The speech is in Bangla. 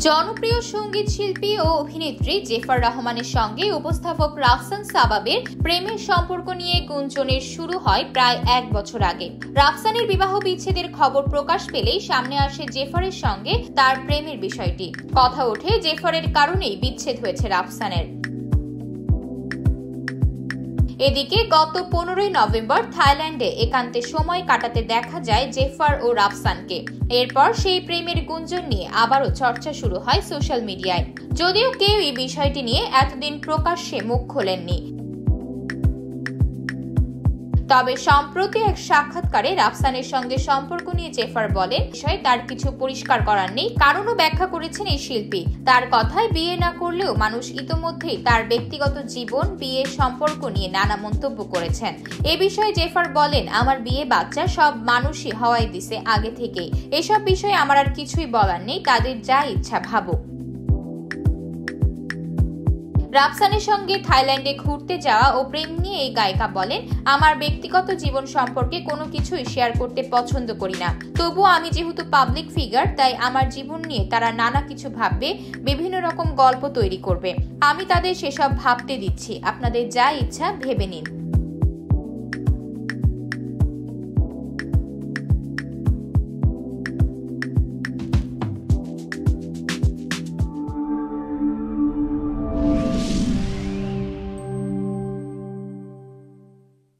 জনপ্রিয় সঙ্গীত শিল্পী ও অভিনেত্রী জেফার রহমানের সঙ্গে উপস্থাপক রাফসান সাবাবের প্রেমের সম্পর্ক নিয়ে গুঞ্জনের শুরু হয় প্রায় 1 বছর আগে। রাফসানের বিবাহ বিচ্ছেদের খবর প্রকাশ পেলেই সামনে আসে জেফারের সঙ্গে তার প্রেমের বিষয়টি। কথা ওঠে জেফারের কারণেই বিচ্ছেদ হয়েছে রাফসানের। এদিকে গত 15 নভেম্বর থাইল্যান্ডে একান্তে সময় কাটাতে দেখা যায় জেফার ও রাফসানকে। এরপর সেই প্রেমের গুঞ্জন নিয়ে আবারও চর্চা শুরু হয় সোশ্যাল মিডিয়ায়, যদিও কেউ এই বিষয়টি নিয়ে এতদিন প্রকাশ্যে মুখ খোলেননি। তবে সম্প্রতি এক সাক্ষাৎকারে রাফসানের সঙ্গে সম্পর্ক নিয়ে জেফার বলেন, বিষয়ে তার কিছু পরিষ্কার করার নেই, কারণও ব্যাখ্যা করেছেন এই শিল্পী। তার কথায় বিয়ে না করলেও মানুষ ইতোমধ্যেই তার ব্যক্তিগত জীবন, বিয়ের সম্পর্ক নিয়ে নানা মন্তব্য করেছেন। এ বিষয়ে জেফার বলেন, আমার বিয়ে বাচ্চা সব মানুষই হওয়াই দিছে আগে থেকেই। এসব বিষয়ে আমার আর কিছুই বলার নেই, তাদের যা ইচ্ছা ভাবুক। রাফসানের সঙ্গে থাইল্যান্ডে ঘুরতে যাওয়া ও প্রেম নিয়ে এই গায়িকা বলেন, আমার ব্যক্তিগত জীবন সম্পর্কে কোনো কিছুই শেয়ার করতে পছন্দ করি না। তবুও আমি যেহেতু পাবলিক ফিগার, তাই আমার জীবন নিয়ে তারা নানা কিছু ভাববে, বিভিন্ন রকম গল্প তৈরি করবে। আমি তাদের সেসব ভাবতে দিচ্ছি, আপনাদের যা ইচ্ছা ভেবে নিন।